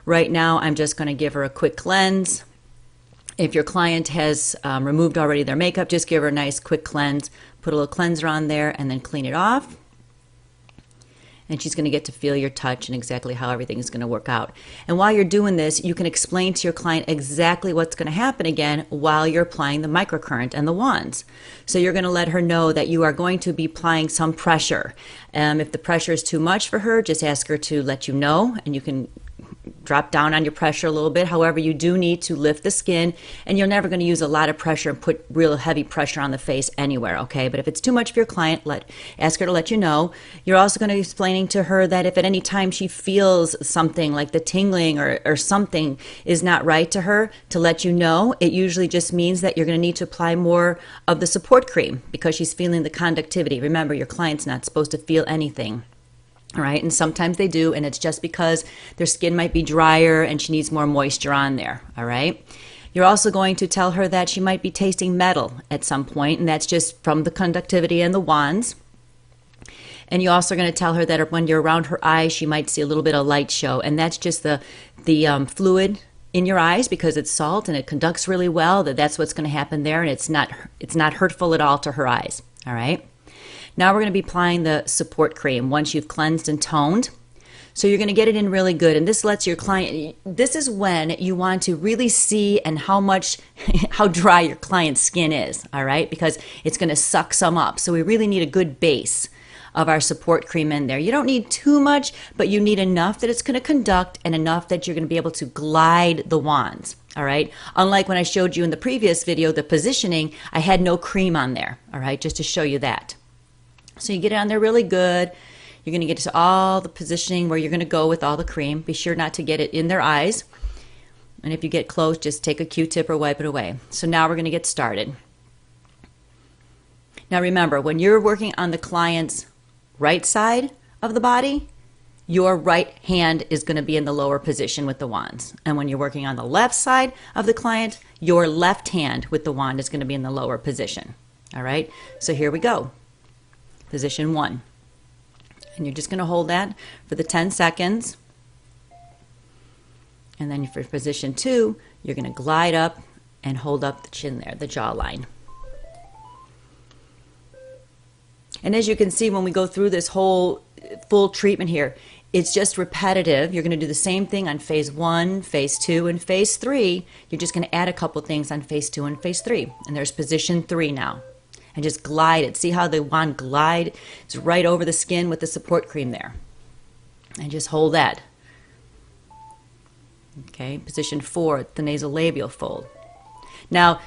Right now, I'm just going to give her a quick cleanse. If your client has removed already their makeup, just give her a nice quick cleanse. Put a little cleanser on there and then clean it off. And she's going to get to feel your touch and exactly how everything is going to work out. And while you're doing this, you can explain to your client exactly what's going to happen again while you're applying the microcurrent and the wands. So you're going to let her know that you are going to be applying some pressure. If the pressure is too much for her, just ask her to let you know, and you can drop down on your pressure a little bit. However, you do need to lift the skin, and you're never going to use a lot of pressure and put real heavy pressure on the face anywhere, okay? But if it's too much for your client, ask her to let you know. You're also going to be explaining to her that if at any time she feels something like the tingling or something is not right to her, to let you know. It usually just means that you're going to need to apply more of the support cream because she's feeling the conductivity. Remember, your client's not supposed to feel anything. All right, and sometimes they do, and it's just because their skin might be drier and she needs more moisture on there. All right, you're also going to tell her that she might be tasting metal at some point, and that's just from the conductivity and the wands. And you're also going to tell her that when you're around her eyes, she might see a little bit of light show, and that's just the fluid in your eyes because it's salt and it conducts really well. That's what's going to happen there, and it's not hurtful at all to her eyes. All right. Now we're going to be applying the support cream once you've cleansed and toned. So you're going to get it in really good, and this lets your client, this is when you want to really see and how dry your client's skin is, all right, because it's going to suck some up. So we really need a good base of our support cream in there. You don't need too much, but you need enough that it's going to conduct and enough that you're going to be able to glide the wands. All right. Unlike when I showed you in the previous video, the positioning, I had no cream on there. All right. Just to show you that. So you get it on there really good. You're going to get to all the positioning where you're going to go with all the cream. Be sure not to get it in their eyes. And if you get close, just take a Q-tip or wipe it away. So now we're going to get started. Now remember, when you're working on the client's right side of the body, your right hand is going to be in the lower position with the wands. And when you're working on the left side of the client, your left hand with the wand is going to be in the lower position. All right? So here we go. Position 1. And you're just going to hold that for the 10 seconds. And then for position 2, you're going to glide up and hold up the chin there, the jawline. And as you can see, when we go through this whole full treatment here, it's just repetitive. You're going to do the same thing on phase 1, phase 2, and phase 3. You're just going to add a couple things on phase 2 and phase 3. And there's position 3 now. And just glide it. See how the wand glides right over the skin with the support cream there. And just hold that. Okay, position 4, the nasolabial fold. Now,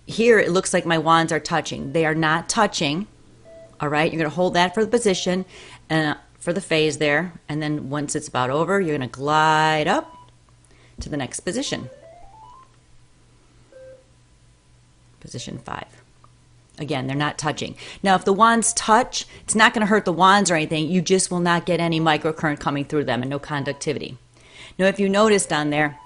here it looks like my wands are touching. They are not touching. All right, you're going to hold that for the position and for the phase there. And then once it's about over, you're going to glide up to the next position. Position 5. Again, they're not touching. Now, if the wands touch, it's not going to hurt the wands or anything. You just will not get any microcurrent coming through them and no conductivity. Now, if you noticed on there,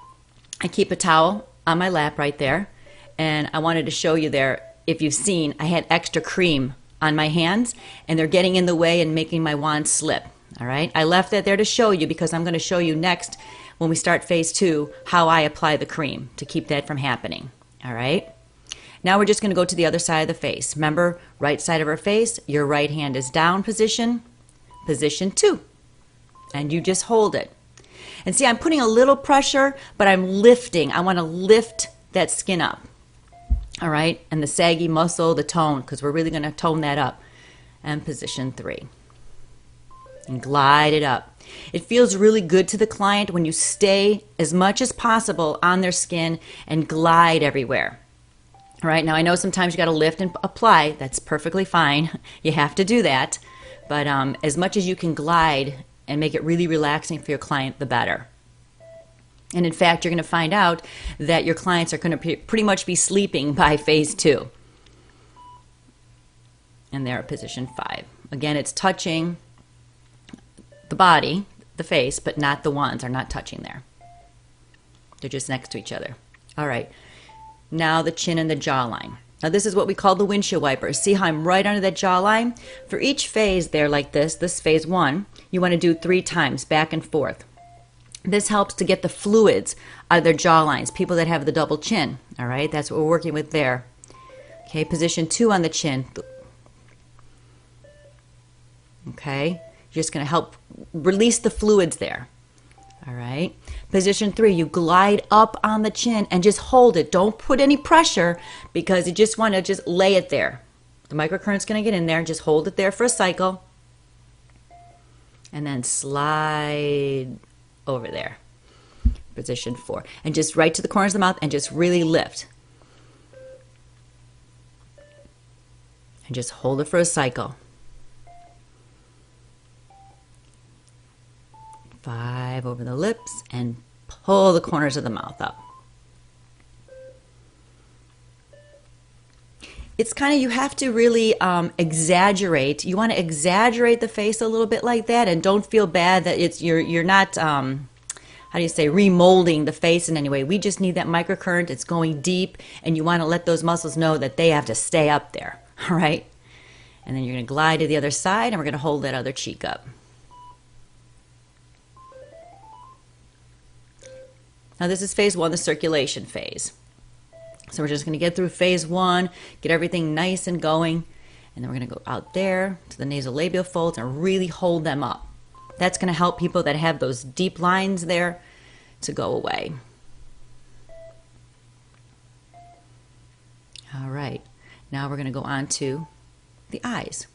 I keep a towel on my lap right there. And I wanted to show you there, if you've seen, I had extra cream on my hands, and they're getting in the way and making my wand slip. All right? I left that there to show you because I'm going to show you next, when we start phase 2, how I apply the cream to keep that from happening. All right? Now we're just going to go to the other side of the face. Remember, right side of her face, your right hand is down position, position 2. And you just hold it. And see, I'm putting a little pressure, but I'm lifting. I want to lift that skin up. All right? And the saggy muscle, the tone, because we're really going to tone that up. And position 3. And glide it up. It feels really good to the client when you stay as much as possible on their skin and glide everywhere. All right, now I know sometimes you got to lift and apply. That's perfectly fine. You have to do that. But as much as you can glide and make it really relaxing for your client, the better. And in fact, you're going to find out that your clients are going to pretty much be sleeping by phase 2. And they're at position 5. Again, it's touching the body, the face, but not the wands are not touching there. They're just next to each other. All right. Now the chin and the jawline. Now this is what we call the windshield wiper. See how I'm right under that jawline? For each phase there like this phase 1, you want to do 3 times back and forth. This helps to get the fluids out of their jawlines, people that have the double chin. All right, that's what we're working with there. Okay, position 2 on the chin. Okay, you're just going to help release the fluids there. All right, position 3, you glide up on the chin and just hold it. Don't put any pressure because you just want to just lay it there. The microcurrent's going to get in there. Just hold it there for a cycle and then slide over there. Position 4, and just right to the corners of the mouth and just really lift. And just hold it for a cycle. 5 over the lips and pull the corners of the mouth up. It's kind of, you have to really exaggerate. You want to exaggerate the face a little bit like that, and don't feel bad that you're not how do you say, remolding the face in any way. We just need that microcurrent. It's going deep, and you want to let those muscles know that they have to stay up there. All right, and then you're going to glide to the other side, and we're going to hold that other cheek up. Now this is phase 1, the circulation phase. So we're just going to get through phase 1, get everything nice and going, and then we're going to go out there to the nasolabial folds and really hold them up. That's going to help people that have those deep lines there to go away. All right, now we're going to go on to the eyes.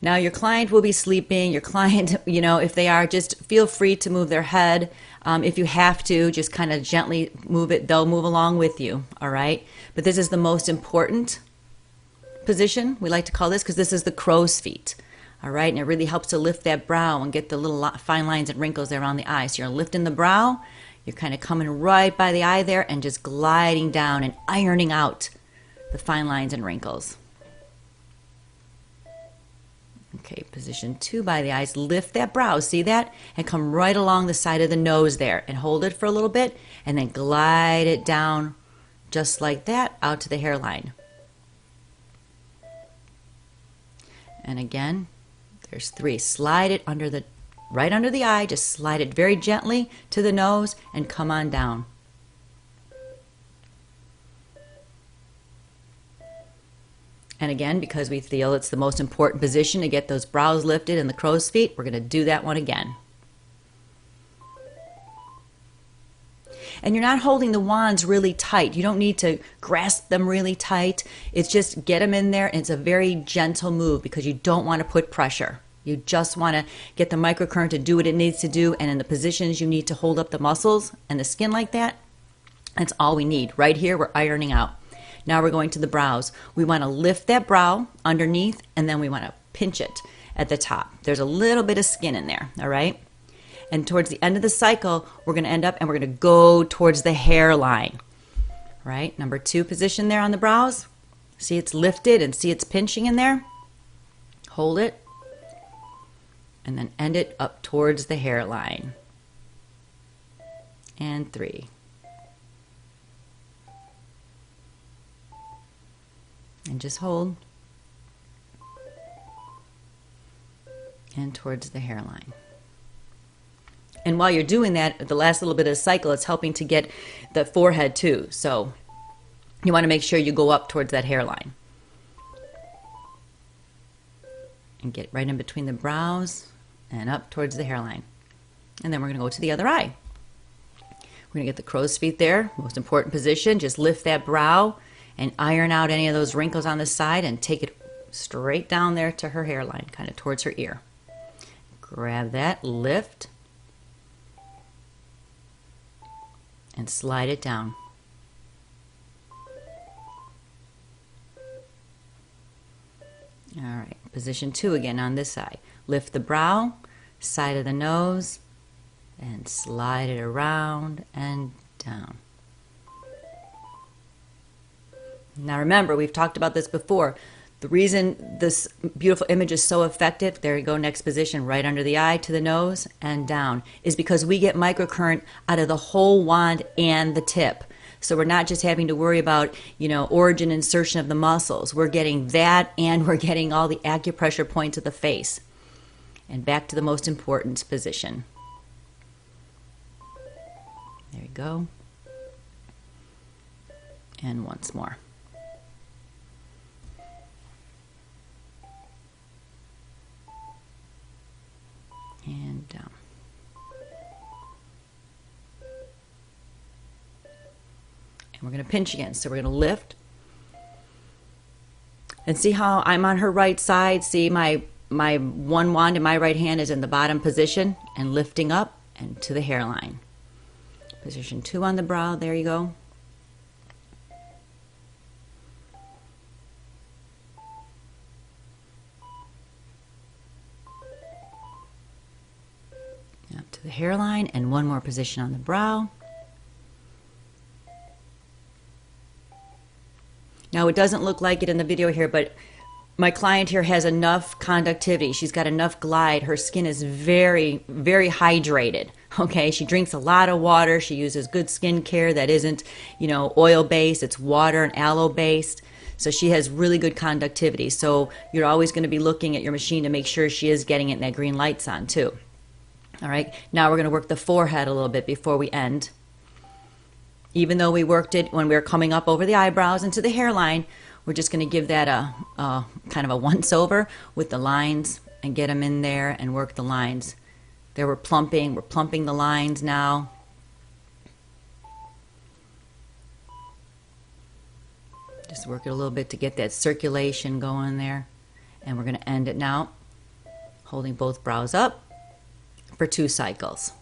Now your client will be sleeping. Your client, you know, if they are, just feel free to move their head. If you have to, just kind of gently move it. They'll move along with you, all right? But this is the most important position, we like to call this, because this is the crow's feet, all right? And it really helps to lift that brow and get the little fine lines and wrinkles there around the eye. So you're lifting the brow, you're kind of coming right by the eye there and just gliding down and ironing out the fine lines and wrinkles. Okay, position 2 by the eyes. Lift that brow, see that? And come right along the side of the nose there and hold it for a little bit and then glide it down just like that out to the hairline. And again, there's 3. Slide it under the, right under the eye, just slide it very gently to the nose and come on down. And again, because we feel it's the most important position to get those brows lifted and the crow's feet, we're going to do that one again. And you're not holding the wands really tight. You don't need to grasp them really tight. It's just get them in there, and it's a very gentle move because you don't want to put pressure. You just want to get the microcurrent to do what it needs to do, and in the positions you need to hold up the muscles and the skin like that, that's all we need. Right here, we're ironing out. Now we're going to the brows. We want to lift that brow underneath, and then we want to pinch it at the top. There's a little bit of skin in there, all right? And towards the end of the cycle, we're going to end up and we're going to go towards the hairline, right? Number 2 position there on the brows. See it's lifted and see it's pinching in there. Hold it. And then end it up towards the hairline. And 3. And just hold. And towards the hairline. And while you're doing that, the last little bit of the cycle, it's helping to get the forehead too. So you want to make sure you go up towards that hairline. And get right in between the brows and up towards the hairline. And then we're going to go to the other eye. We're going to get the crow's feet there, most important position. Just lift that brow and iron out any of those wrinkles on the side and take it straight down there to her hairline, kind of towards her ear. Grab that, lift, and slide it down. All right, position 2 again on this side. Lift the brow, side of the nose, and slide it around and down. Now remember, we've talked about this before. The reason this beautiful image is so effective, there you go, next position, right under the eye to the nose and down, is because we get microcurrent out of the whole wand and the tip. So we're not just having to worry about, you know, origin insertion of the muscles. We're getting that, and we're getting all the acupressure points of the face. and back to the most important position. There you go. And once more. And down. And we're going to pinch again. So we're going to lift. And see how I'm on her right side. See my one wand in my right hand is in the bottom position and lifting up and to the hairline. Position 2 on the brow. There you go. Up to the hairline and one more position on the brow. Now it doesn't look like it in the video here, but my client here has enough conductivity. She's got enough glide. Her skin is very, very hydrated. Okay, she drinks a lot of water. She uses good skincare that isn't, oil-based. It's water and aloe-based. So she has really good conductivity. So you're always going to be looking at your machine to make sure she is getting it and that green light's on too. All right, now we're going to work the forehead a little bit before we end. Even though we worked it when we were coming up over the eyebrows into the hairline, we're just going to give that a kind of a once over with the lines and get them in there and work the lines. There we're plumping the lines now. Just work it a little bit to get that circulation going there. And we're going to end it now, holding both brows up for 2 cycles.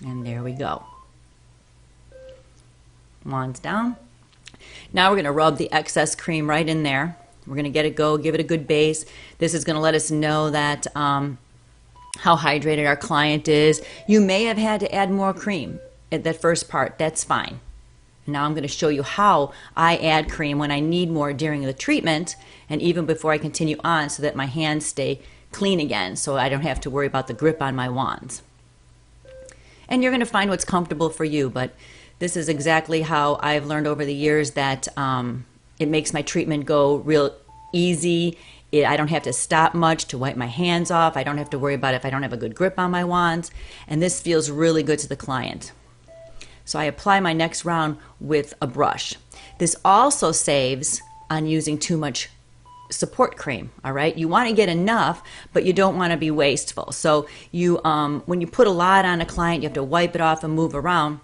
And there we go. Wands down. Now we're going to rub the excess cream right in there. We're going to get it go, give it a good base. This is going to let us know that how hydrated our client is. You may have had to add more cream at that first part. That's fine. Now I'm going to show you how I add cream when I need more during the treatment and even before I continue on so that my hands stay clean again so I don't have to worry about the grip on my wands. And you're going to find what's comfortable for you, but this is exactly how I've learned over the years that it makes my treatment go real easy. I don't have to stop much to wipe my hands off. I don't have to worry about if I don't have a good grip on my wands. And this feels really good to the client. So I apply my next round with a brush. This also saves on using too much support cream. All right, you want to get enough, but you don't want to be wasteful. So you when you put a lot on a client, you have to wipe it off and move around.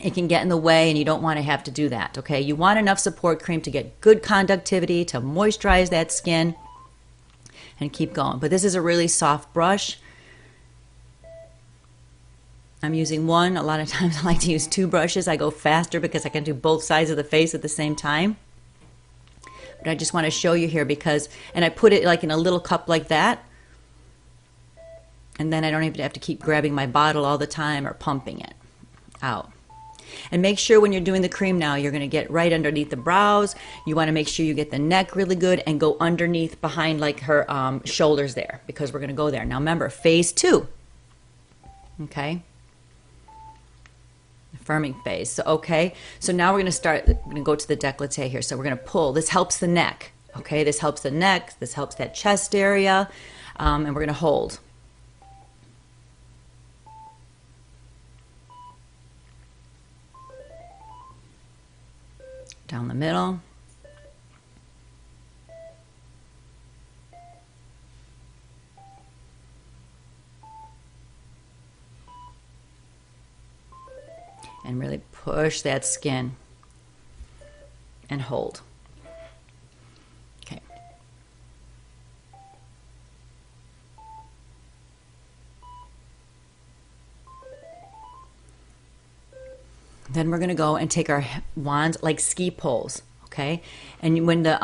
It can get in the way and you don't want to have to do that. Okay, you want enough support cream to get good conductivity, to moisturize that skin and keep going. But this is a really soft brush. I'm using one. A lot of times I like to use 2 brushes. I go faster because I can do both sides of the face at the same time. But I just want to show you here because, and I put it like in a little cup like that. And then I don't even have to keep grabbing my bottle all the time or pumping it out. And make sure when you're doing the cream now, you're going to get right underneath the brows. You want to make sure you get the neck really good and go underneath behind like her shoulders there because we're going to go there. Now remember, phase 2. Okay. Firming phase. So, okay. So now we're going to start, we're going to go to the décolleté here. So we're going to pull. This helps the neck. Okay. This helps the neck. This helps that chest area. And we're going to hold. Down the middle. And really push that skin and hold. Okay. Then we're going to go and take our wands like ski poles, okay? And when the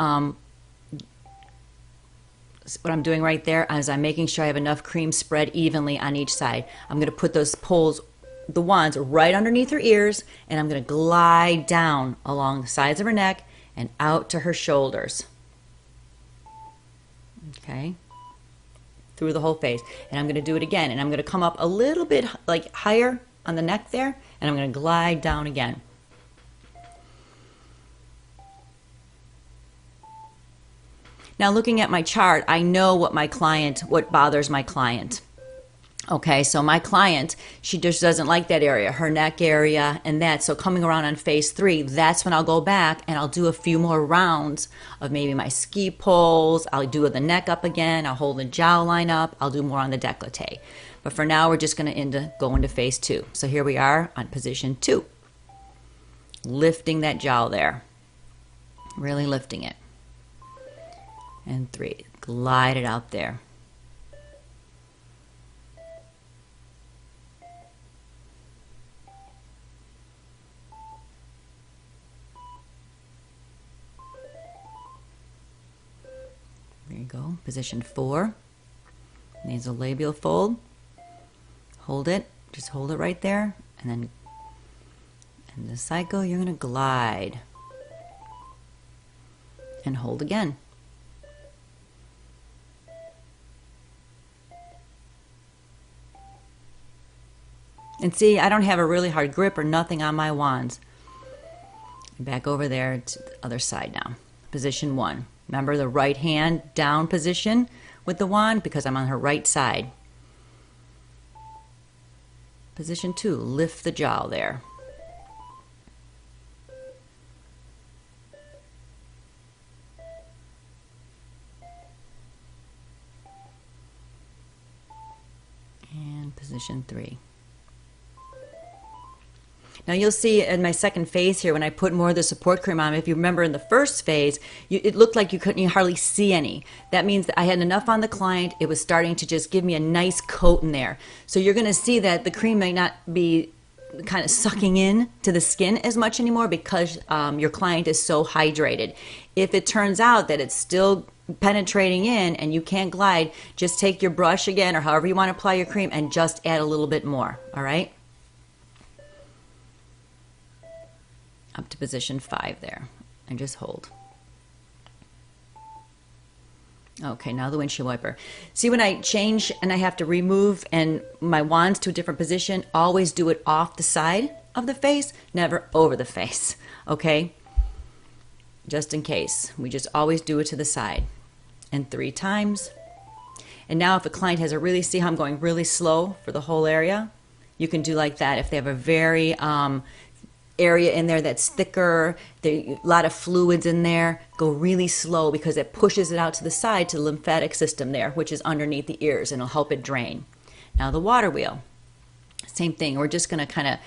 what I'm doing right there is I'm making sure I have enough cream spread evenly on each side. I'm going to put those poles, the wands, right underneath her ears, and I'm going to glide down along the sides of her neck and out to her shoulders. Okay, through the whole face. And I'm going to do it again, and I'm going to come up a little bit like higher on the neck there, and I'm going to glide down again. Now looking at my chart, I know what bothers my client. Okay, so my client, she just doesn't like that area, her neck area and that. So coming around on phase 3, that's when I'll go back and I'll do a few more rounds of maybe my ski poles. I'll do the neck up again. I'll hold the jawline up. I'll do more on the décolleté. But for now, we're just going to go into phase 2. So here we are on position 2. Lifting that jowl there. Really lifting it. And 3, glide it out there. There you go, position 4, nasolabial fold, hold it, just hold it right there, and then in the cycle you're going to glide and hold again. And see, I don't have a really hard grip or nothing on my wands. Back over there to the other side now, position 1. Remember the right hand down position with the wand because I'm on her right side. Position 2, lift the jowl there. And position 3. Now you'll see in my second phase here when I put more of the support cream on, if you remember in the first phase, it looked like you hardly see any. That means that I had enough on the client, it was starting to just give me a nice coat in there. So you're going to see that the cream may not be kind of sucking in to the skin as much anymore because your client is so hydrated. If it turns out that it's still penetrating in and you can't glide, just take your brush again or however you want to apply your cream and just add a little bit more, all right? Up to position 5 there, and just hold. Okay, now the windshield wiper. See when I change and I have to remove and my wands to a different position, always do it off the side of the face, never over the face, okay? Just in case. We just always do it to the side. And 3 times. And now if a client has see how I'm going really slow for the whole area, you can do like that. If they have a very area in there that's thicker, a lot of fluids in there, go really slow because it pushes it out to the side to the lymphatic system there, which is underneath the ears, and it'll help it drain. Now the water wheel, same thing. We're just going to kind of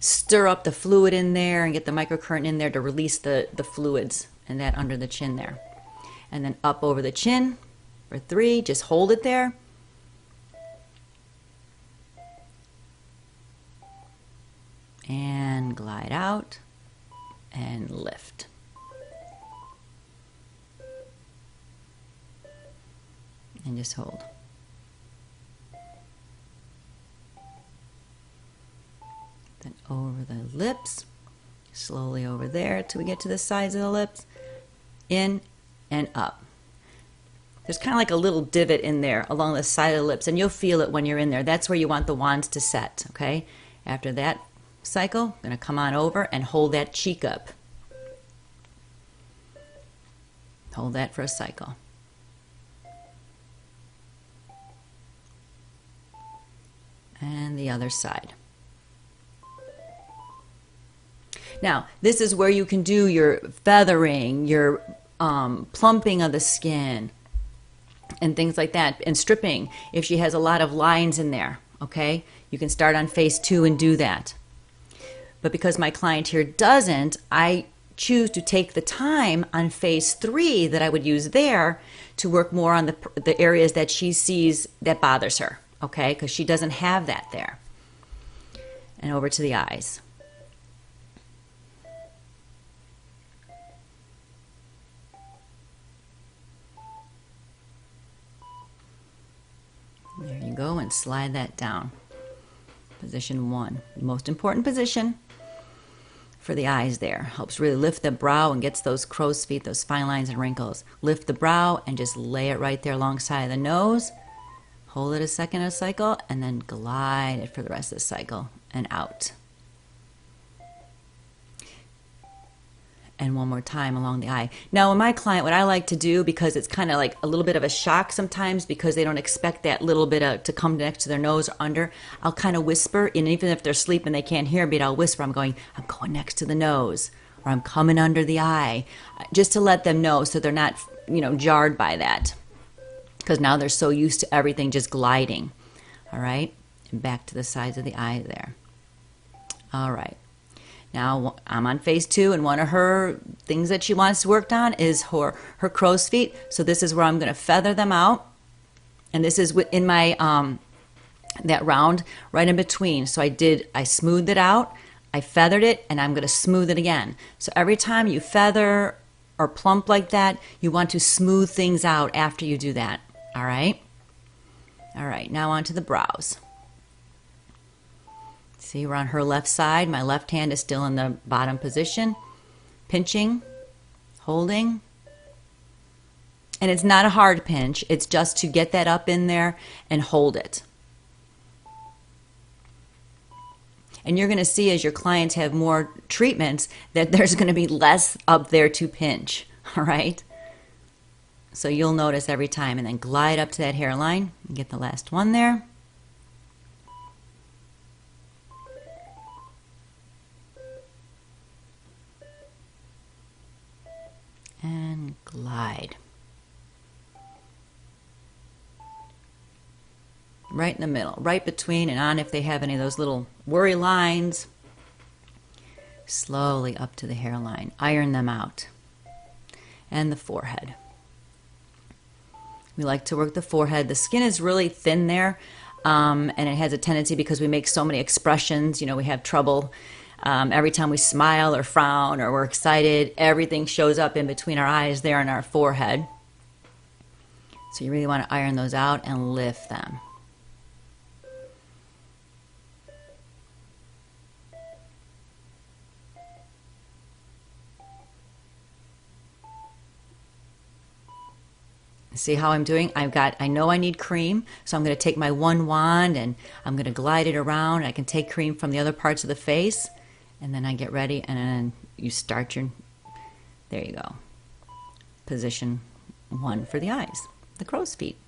stir up the fluid in there and get the microcurrent in there to release the fluids and that under the chin there. And then up over the chin for 3, just hold it there. And glide out and lift. And just hold. Then over the lips, slowly over there till we get to the sides of the lips, in and up. There's kind of like a little divot in there along the side of the lips, and you'll feel it when you're in there. That's where you want the wands to set, okay? After that cycle, I'm going to come on over and hold that cheek up. Hold that for a cycle. And the other side. Now, this is where you can do your feathering, your plumping of the skin, and things like that, and stripping if she has a lot of lines in there, okay? You can start on phase 2 and do that. But because my client here doesn't, I choose to take the time on phase 3 that I would use there to work more on the areas that she sees that bothers her, okay? Because she doesn't have that there. And over to the eyes. There you go, and slide that down. Position 1, most important position. for the eyes there. Helps really lift the brow and gets those crow's feet, those fine lines and wrinkles. Lift the brow and just lay it right there alongside the nose. Hold it a second a cycle and then glide it for the rest of the cycle and out. And one more time along the eye. Now, in my client, what I like to do, because it's kind of like a little bit of a shock sometimes because they don't expect that little bit to come next to their nose or under, I'll kind of whisper, and even if they're sleeping they can't hear me, I'll whisper, I'm going next to the nose, or I'm coming under the eye, just to let them know so they're not, jarred by that. Because now they're so used to everything just gliding. All right? And back to the sides of the eye there. All right. Now, I'm on phase 2, and one of her things that she wants worked on is her crow's feet. So this is where I'm going to feather them out. And this is in my, that round right in between. So I smoothed it out, I feathered it, and I'm going to smooth it again. So every time you feather or plump like that, you want to smooth things out after you do that. All right? All right, now on to the brows. See, we're on her left side. My left hand is still in the bottom position. Pinching, holding. And it's not a hard pinch. It's just to get that up in there and hold it. And you're going to see as your clients have more treatments that there's going to be less up there to pinch. All right? So you'll notice every time. And then glide up to that hairline and get the last one there. And glide. Right in the middle, right between and on if they have any of those little worry lines. Slowly up to the hairline. Iron them out. And the forehead. We like to work the forehead. The skin is really thin there, and it has a tendency because we make so many expressions. We have trouble. Every time we smile or frown or we're excited, everything shows up in between our eyes there and our forehead. So you really want to iron those out and lift them. See how I'm doing? I know I need cream, so I'm going to take my one wand and I'm going to glide it around. I can take cream from the other parts of the face. And then I get ready, and then you start there you go. Position 1 for the eyes, the crow's feet.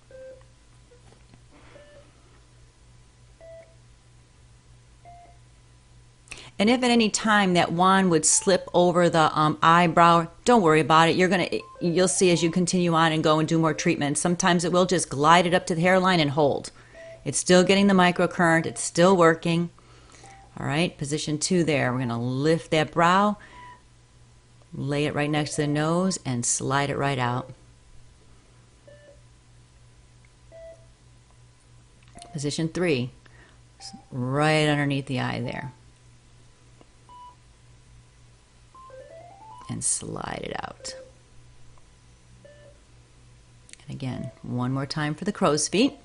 And if at any time that wand would slip over the eyebrow, don't worry about it. You'll see as you continue on and go and do more treatments. Sometimes it will just glide it up to the hairline and hold. It's still getting the microcurrent. It's still working. All right, position 2 there. We're going to lift that brow, lay it right next to the nose, and slide it right out. Position 3, right underneath the eye there. And slide it out. And again, one more time for the crow's feet.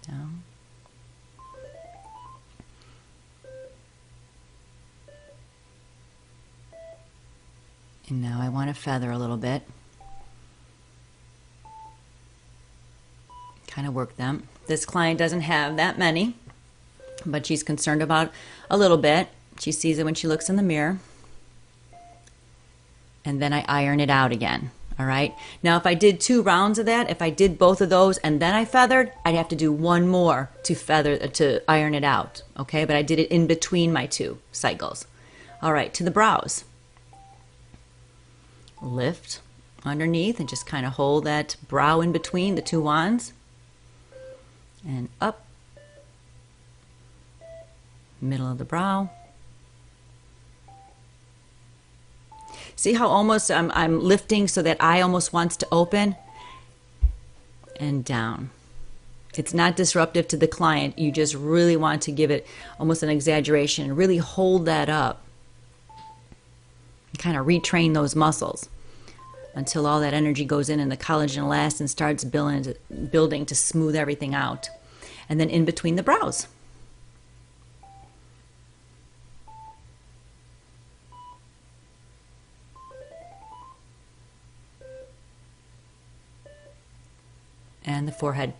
Down. And now I want to feather a little bit. Kind of work them. This client doesn't have that many, but she's concerned about a little bit. She sees it when she looks in the mirror. And then I iron it out again. All right. Now, if I did 2 rounds of that, if I did both of those and then I feathered, I'd have to do one more to iron it out. Okay. But I did it in between my 2 cycles. All right. To the brows. Lift underneath and just kind of hold that brow in between the 2 wands. And up. Middle of the brow. See how almost I'm lifting so that eye almost wants to open? And down. It's not disruptive to the client. You just really want to give it almost an exaggeration and really hold that up. And kind of retrain those muscles until all that energy goes in and the collagen lasts and starts building to smooth everything out. And then in between the brows. and the forehead.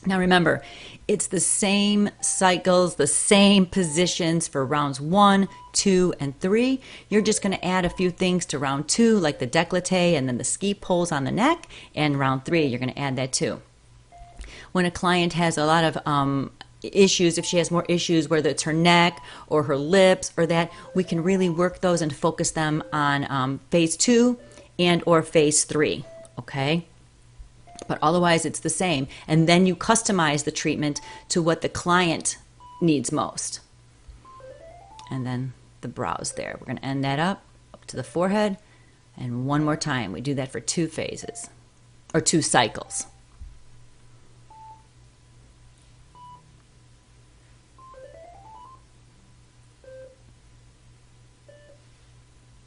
Now remember, it's the same cycles, the same positions for rounds 1, 2, and 3. You're just going to add a few things to round 2, like the décolleté and then the ski poles on the neck, and round 3, you're going to add that too. When a client has a lot of issues, if she has more issues, whether it's her neck or her lips or that, we can really work those and focus them on phase 2 and or phase 3, okay? But otherwise it's the same. And then you customize the treatment to what the client needs most. And then the brows there. We're going to end that up to the forehead. And one more time. We do that for 2 phases, or 2 cycles.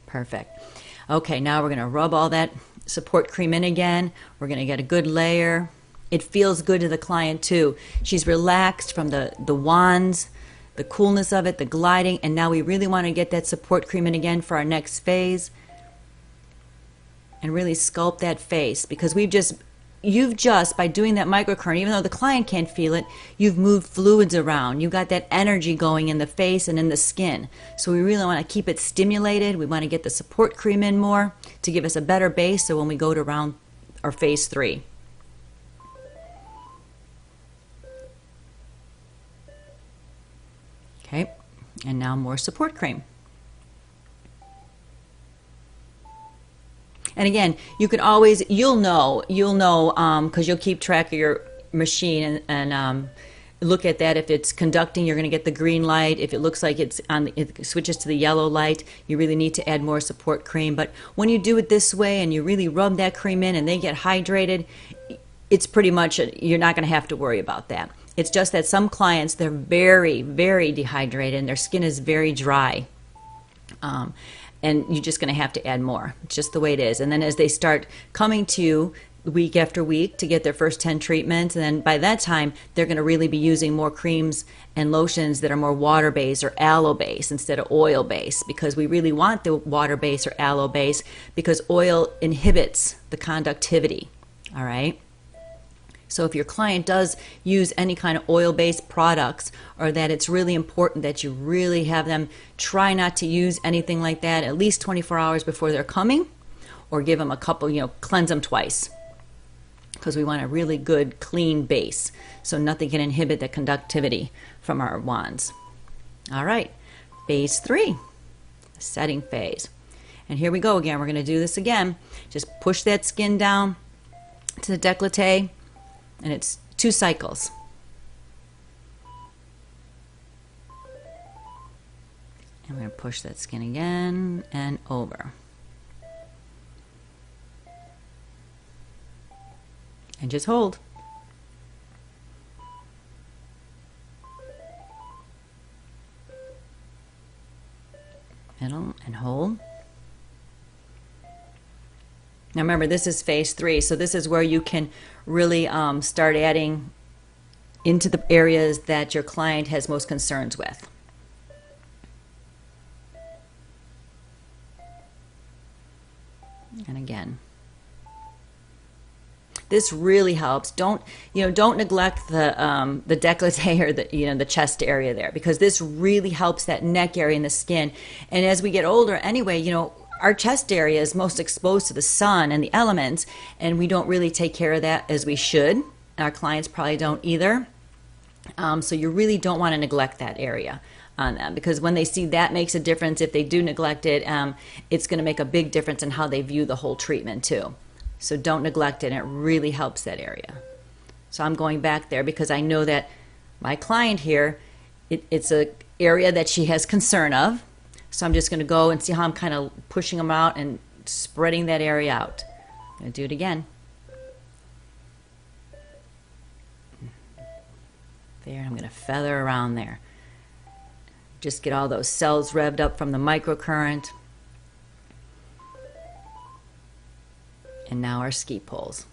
Perfect. Okay, now we're going to rub all that support cream in again. We're going to get a good layer. It feels good to the client too. She's relaxed from the wands, the coolness of it, the gliding, and now we really want to get that support cream in again for our next phase and really sculpt that face, because you've just, by doing that microcurrent, even though the client can't feel it, you've moved fluids around. You've got that energy going in the face and in the skin. So we really want to keep it stimulated. We want to get the support cream in more to give us a better base so when we go to round or phase 3. Okay, and now more support cream. And again, you can always, you'll know, because you'll keep track of your machine and look at that. If it's conducting, you're going to get the green light. If it looks like it switches to the yellow light, you really need to add more support cream. But when you do it this way and you really rub that cream in and they get hydrated, it's pretty much, you're not going to have to worry about that. It's just that some clients, they're very, very dehydrated and their skin is very dry. And you're just going to have to add more. It's just the way it is. And then as they start coming to you week after week to get their first 10 treatments, and then by that time, they're going to really be using more creams and lotions that are more water-based or aloe-based instead of oil-based, because we really want the water-based or aloe-based because oil inhibits the conductivity, all right? So if your client does use any kind of oil-based products, or that it's really important that you really have them try not to use anything like that at least 24 hours before they're coming, or give them a couple, cleanse them twice, because we want a really good clean base so nothing can inhibit the conductivity from our wands. All right, phase 3, the setting phase. And here we go again. We're going to do this again. Just push that skin down to the décolleté. And it's 2 cycles. And we're going to push that skin again and over. And just hold. Middle and hold. Now remember, this is phase 3, so this is where you can really start adding into the areas that your client has most concerns with. And again, this really helps. Don't neglect the décolleté or the chest area there, because this really helps that neck area and the skin. And as we get older, anyway, our chest area is most exposed to the sun and the elements, and we don't really take care of that as we should. Our clients probably don't either. So you really don't want to neglect that area on them, because when they see that makes a difference. If they do neglect it, it's going to make a big difference in how they view the whole treatment too. So don't neglect it, and it really helps that area. So I'm going back there because I know that my client here, it's an area that she has concern of. So I'm just going to go and see how I'm kind of pushing them out and spreading that area out. I'm going to do it again. There, I'm going to feather around there. Just get all those cells revved up from the microcurrent. And now our ski poles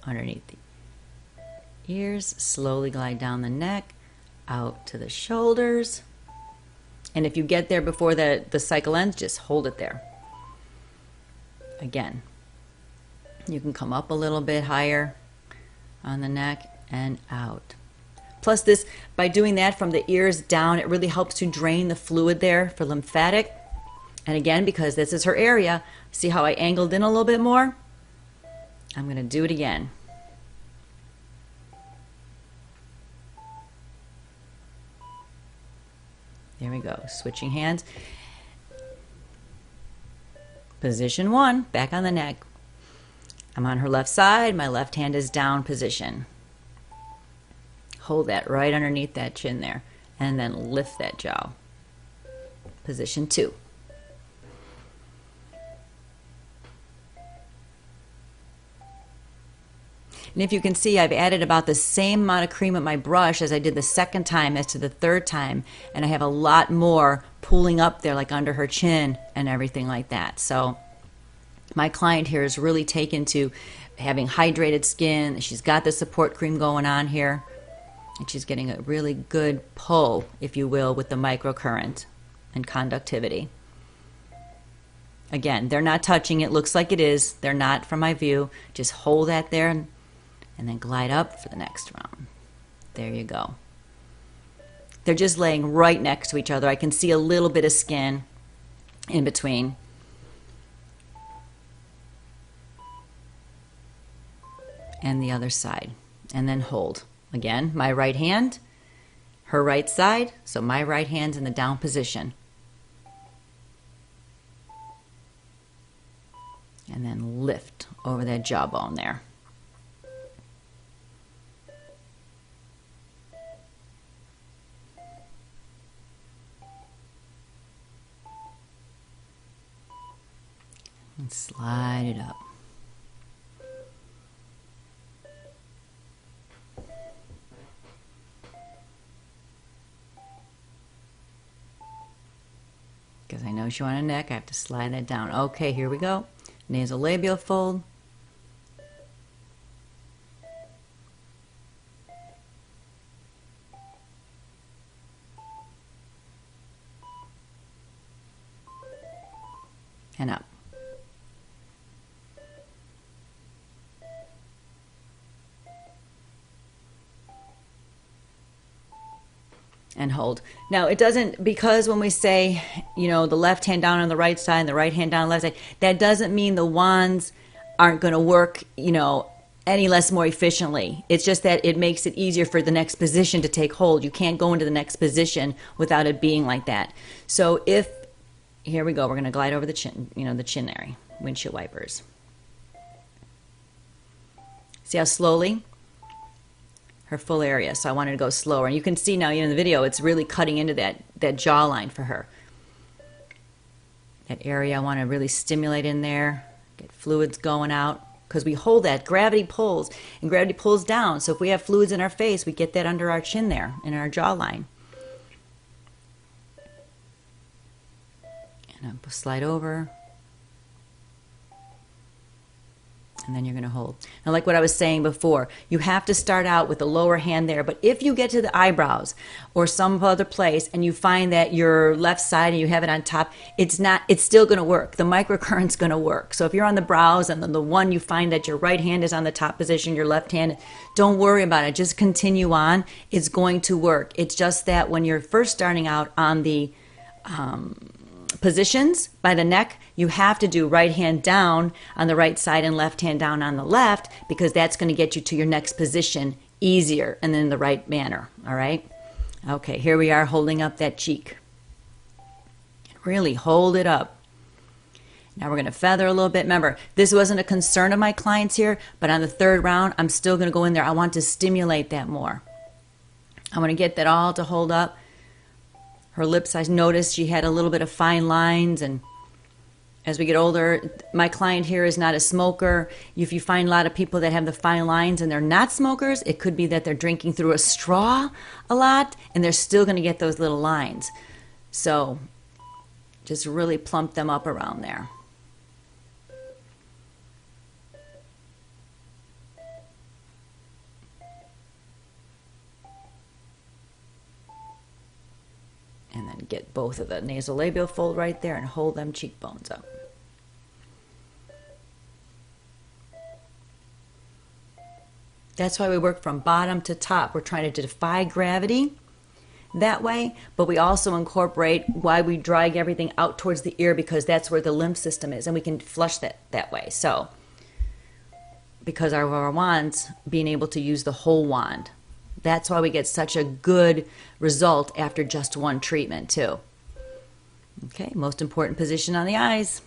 underneath the ears. Slowly glide down the neck, out to the shoulders. And if you get there before the cycle ends, just hold it there. Again, you can come up a little bit higher on the neck and out. Plus this, by doing that from the ears down, it really helps to drain the fluid there for lymphatic. And again, because this is her area, see how I angled in a little bit more? I'm going to do it again. There we go, switching hands. Position 1, back on the neck. I'm on her left side, my left hand is down position. Hold that right underneath that chin there, and then lift that jaw. Position 2. And if you can see, I've added about the same amount of cream with my brush as I did the second time as to the third time, and I have a lot more pooling up there like under her chin and everything like that. So my client here is really taken to having hydrated skin. She's got the support cream going on here, and she's getting a really good pull, if you will, with the microcurrent and conductivity. Again, they're not touching it. Looks like it is. They're not from my view. Just hold that there and then glide up for the next round. There you go. They're just laying right next to each other. I can see a little bit of skin in between. And the other side. And then hold. Again, my right hand, her right side, so my right hand's in the down position. And then lift over that jawbone there. And slide it up. Because I know she wanted a neck, I have to slide that down. Okay, here we go. Nasolabial fold. And up. And hold. Now it doesn't, because when we say, you know, the left hand down on the right side and the right hand down on the left side, that doesn't mean the wands aren't going to work, you know, any less more efficiently. It's just that it makes it easier for the next position to take hold. You can't go into the next position without it being like that. So if, here we go, we're going to glide over the chin, you know, the chin area, windshield wipers. See how slowly? Her full area, so I wanted to go slower. And you can see now, you know, in the video, it's really cutting into that jawline for her. That area I want to really stimulate in there, get fluids going out, because we hold that. Gravity pulls, and gravity pulls down. So if we have fluids in our face, we get that under our chin there, in our jawline. And I'll slide over. And then you're going to hold. Now, like what I was saying before, you have to start out with the lower hand there. But if you get to the eyebrows or some other place and you find that your left side and you have it on top, it's still going to work. The microcurrent's going to work. So if you're on the brows and then the one you find that your right hand is on the top position, your left hand, don't worry about it. Just continue on. It's going to work. It's just that when you're first starting out on the positions by the neck, you have to do right hand down on the right side and left hand down on the left, because that's going to get you to your next position easier and in the right manner. All right. Okay, here we are holding up that cheek. Really hold it up. Now we're going to feather a little bit. Remember, this wasn't a concern of my clients here, but on the third round, I'm still going to go in there. I want to stimulate that more. I want to get that all to hold up. Her lips, I noticed she had a little bit of fine lines, and as we get older, my client here is not a smoker. If you find a lot of people that have the fine lines and they're not smokers, it could be that they're drinking through a straw a lot, and they're still going to get those little lines. So just really plump them up around there. And then get both of the nasolabial fold right there and hold them cheekbones up. That's why we work from bottom to top. We're trying to defy gravity that way, but we also incorporate why we drag everything out towards the ear, because that's where the lymph system is, and we can flush that way. So because of our wands being able to use the whole wand, that's why we get such a good result after just one treatment too. Okay, most important position on the eyes.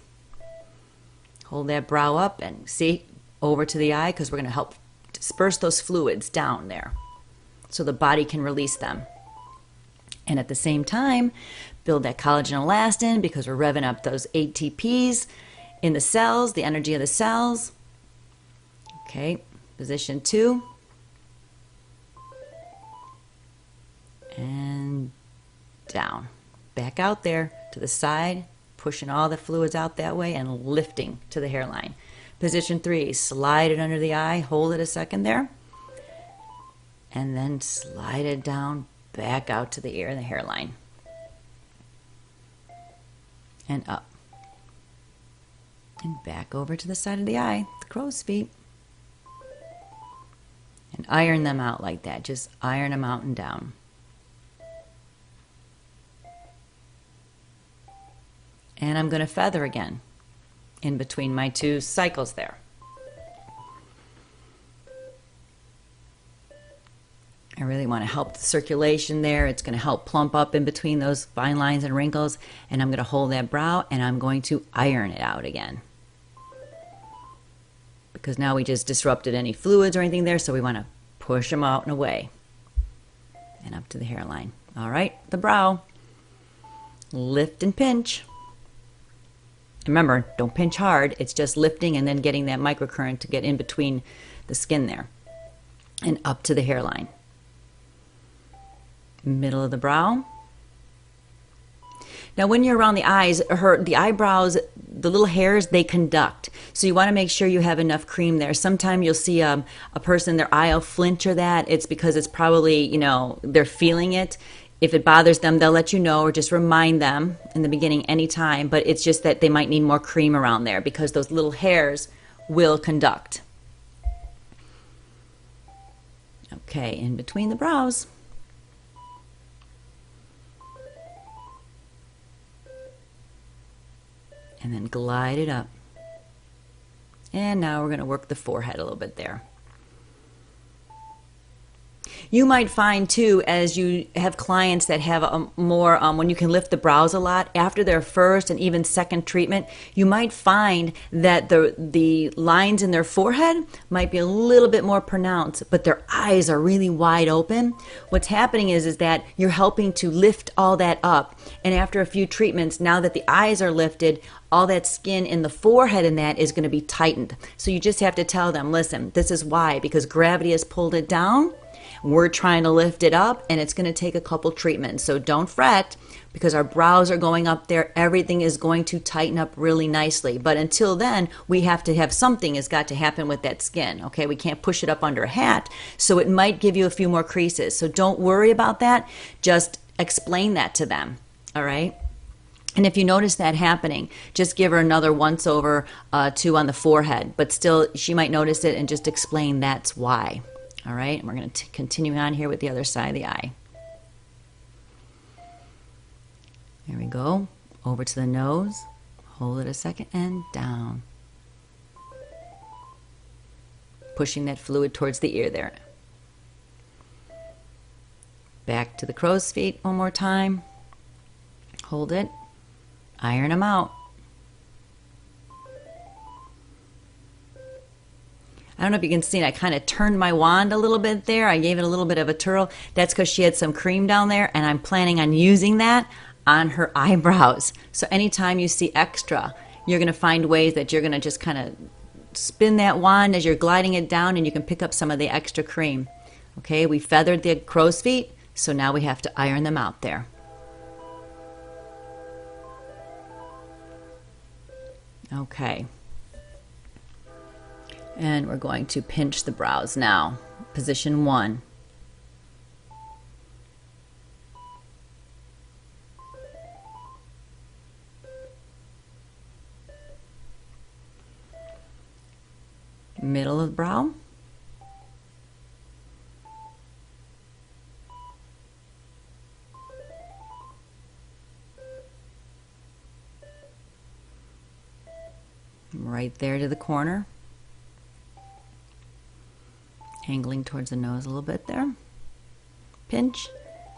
Hold that brow up and see over to the eye, because we're going to help disperse those fluids down there so the body can release them. And at the same time, build that collagen elastin, because we're revving up those ATPs in the cells, the energy of the cells. Okay, position 2. And down. Back out there to the side, pushing all the fluids out that way and lifting to the hairline. Position 3, slide it under the eye, hold it a second there, and then slide it down, back out to the ear and the hairline. And up. And back over to the side of the eye, the crow's feet. And iron them out like that. Just iron them out and down. And I'm going to feather again in between my 2 cycles there. I really want to help the circulation there. It's going to help plump up in between those fine lines and wrinkles. And I'm going to hold that brow and I'm going to iron it out again. Because now we just disrupted any fluids or anything there, so we want to push them out and away. And up to the hairline. All right, the brow. Lift and pinch. Remember, don't pinch hard. It's just lifting and then getting that microcurrent to get in between the skin there. And up to the hairline. Middle of the brow. Now when you're around the eyes, the eyebrows, the little hairs, they conduct. So you want to make sure you have enough cream there. Sometimes you'll see a person, their eye will flinch or that. It's because it's probably, they're feeling it. If it bothers them, they'll let you know, or just remind them in the beginning anytime. But it's just that they might need more cream around there, because those little hairs will conduct. Okay, in between the brows. And then glide it up. And now we're going to work the forehead a little bit there. You might find too, as you have clients that have a more, when you can lift the brows a lot, after their first and even second treatment, you might find that the lines in their forehead might be a little bit more pronounced, but their eyes are really wide open. What's happening is that you're helping to lift all that up. And after a few treatments, now that the eyes are lifted, all that skin in the forehead and that is going to be tightened. So you just have to tell them, listen, this is why, because gravity has pulled it down. We're trying to lift it up, and it's going to take a couple treatments. So don't fret, because our brows are going up there. Everything is going to tighten up really nicely. But until then, we have to have something has got to happen with that skin. Okay, we can't push it up under a hat. So it might give you a few more creases. So don't worry about that. Just explain that to them. All right. And if you notice that happening, just give her another once over 2 on the forehead. But still, she might notice it, and just explain that's why. All right, and we're going to continue on here with the other side of the eye. There we go. Over to the nose. Hold it a second and down. Pushing that fluid towards the ear there. Back to the crow's feet one more time. Hold it. Iron them out. I don't know if you can see it. I kind of turned my wand a little bit there. I gave it a little bit of a twirl. That's because she had some cream down there, and I'm planning on using that on her eyebrows. So anytime you see extra, you're going to find ways that you're going to just kind of spin that wand as you're gliding it down, and you can pick up some of the extra cream. Okay, we feathered the crow's feet, so now we have to iron them out there. Okay. And we're going to pinch the brows now. Position 1. Middle of the brow. right there to the corner. Angling towards the nose a little bit there. Pinch,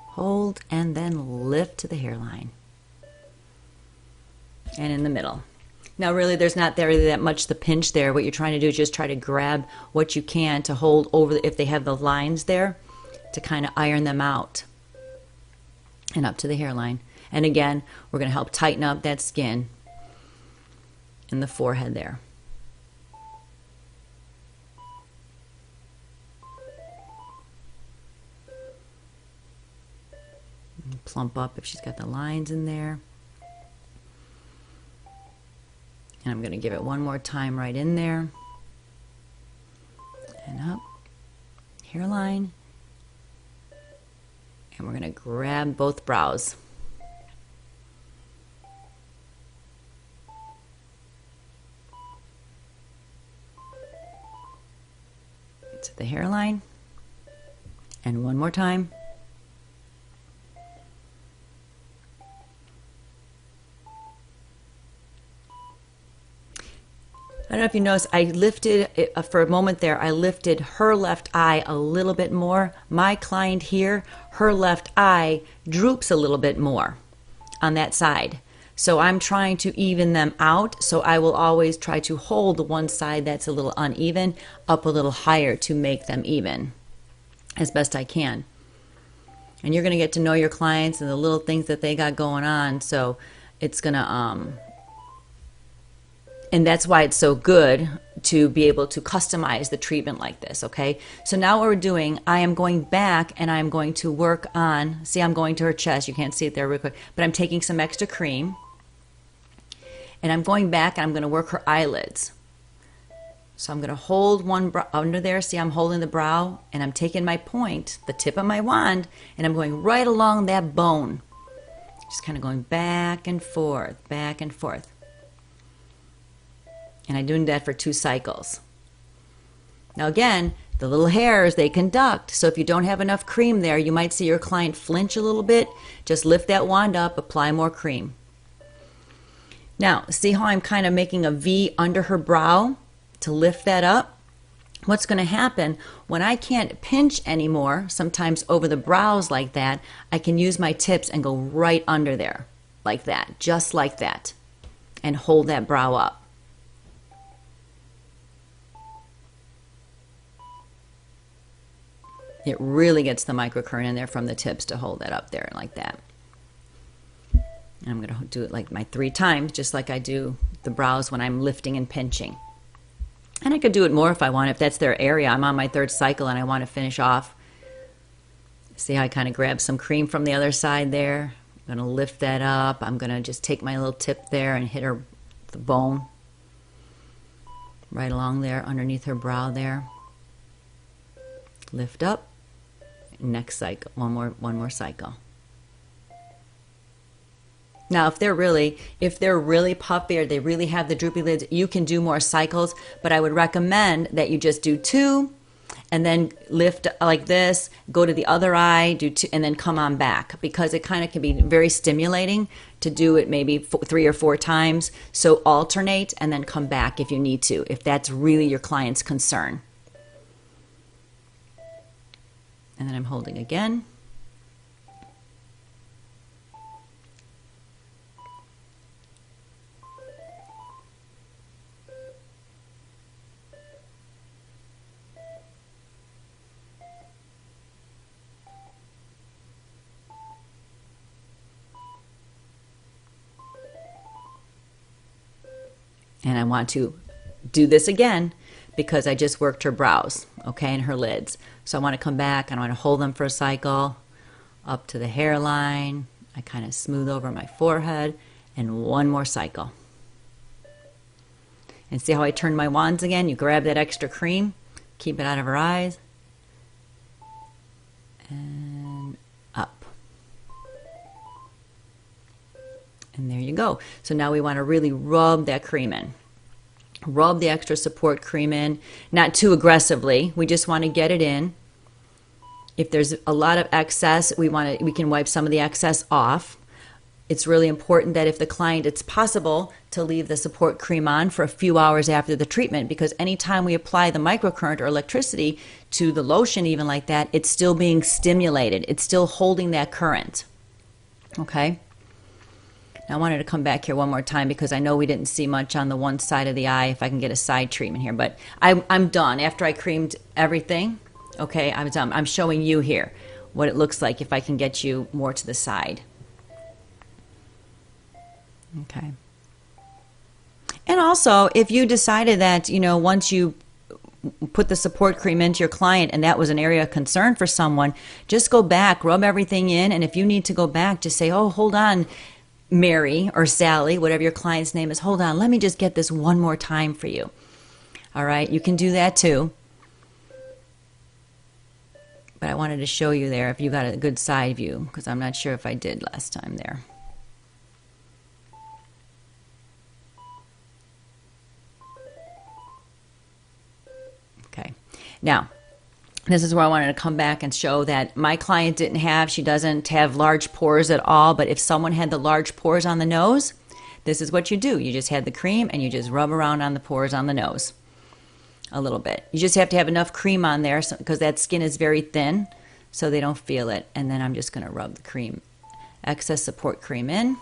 hold, and then lift to the hairline. And in the middle. Now really there's not really that much the pinch there. What you're trying to do is just try to grab what you can to hold over if they have the lines there, to kind of iron them out. And up to the hairline. And again, we're going to help tighten up that skin in the forehead there. And plump up if she's got the lines in there. And I'm going to give it one more time right in there. And up. Hairline. And we're going to grab both brows. To the hairline. And one more time. I don't know if you noticed, I lifted, for a moment there, I lifted her left eye a little bit more. My client here, her left eye droops a little bit more on that side. So I'm trying to even them out, so I will always try to hold the one side that's a little uneven up a little higher to make them even as best I can. And you're going to get to know your clients and the little things that they got going on, so it's going to... And that's why it's so good to be able to customize the treatment like this, okay? So now what we're doing, I am going back and I'm going to work on, see, I'm going to her chest. You can't see it there real quick, but I'm taking some extra cream. And I'm going back and I'm going to work her eyelids. So I'm going to hold one brow under there. See, I'm holding the brow and I'm taking my point, the tip of my wand, and I'm going right along that bone. Just kind of going back and forth, back and forth. And I'm doing that for 2 cycles. Now again, the little hairs, they conduct. So if you don't have enough cream there, you might see your client flinch a little bit. Just lift that wand up, apply more cream. Now, see how I'm kind of making a V under her brow to lift that up? What's going to happen when I can't pinch anymore, sometimes over the brows like that, I can use my tips and go right under there, like that, just like that, and hold that brow up. It really gets the microcurrent in there from the tips to hold that up there like that. And I'm going to do it like my 3 times, just like I do the brows when I'm lifting and pinching. And I could do it more if I want, if that's their area. I'm on my 3rd cycle and I want to finish off. See how I kind of grab some cream from the other side there? I'm going to lift that up. I'm going to just take my little tip there and hit her, the bone, right along there underneath her brow there. Lift up. Next cycle, one more cycle. Now, if they're really puffy or they really have the droopy lids, you can do more cycles, but I would recommend that you just do 2 and then lift like this, go to the other eye, do 2, and then come on back, because it kind of can be very stimulating to do it maybe 3 or 4 times. So alternate and then come back if you need to, if that's really your client's concern. And then I'm holding again. And I want to do this again because I just worked her brows, okay, and her lids. So I want to come back and I want to hold them for a cycle, up to the hairline. I kind of smooth over my forehead, and one more cycle. And see how I turn my wands again? You grab that extra cream, keep it out of her eyes, and up. And there you go. So now we want to really rub that cream in. Rub the extra support cream in, not too aggressively. We just want to get it in. If there's a lot of excess, we can wipe some of the excess off. It's really important that if the client, it's possible to leave the support cream on for a few hours after the treatment, because anytime we apply the microcurrent or electricity to the lotion, even like that, it's still being stimulated. It's still holding that current. Okay? Now I wanted to come back here one more time because I know we didn't see much on the one side of the eye, if I can get a side treatment here. But I'm done. After I creamed everything, okay, I'm done. I'm showing you here what it looks like if I can get you more to the side. Okay. And also, if you decided that, you know, once you put the support cream into your client and that was an area of concern for someone, just go back, rub everything in, and if you need to go back, just say, oh, hold on, Mary or Sally, whatever your client's name is, hold on, let me just get this one more time for you. All right, you can do that too. But I wanted to show you there if you got a good side view, because I'm not sure if I did last time there. Okay, now this is where I wanted to come back and show that my client she doesn't have large pores at all, but if someone had the large pores on the nose, this is what you do. You just had the cream and you just rub around on the pores on the nose a little bit. You just have to have enough cream on there because that skin is very thin, so they don't feel it. And then I'm just going to rub the cream, excess support cream in.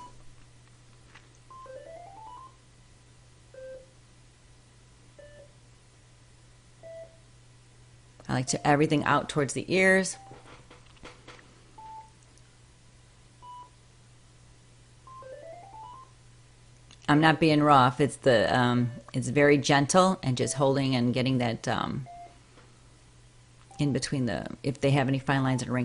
I like to everything out towards the ears. I'm not being rough. It's it's very gentle and just holding and getting that in between if they have any fine lines and wrinkles.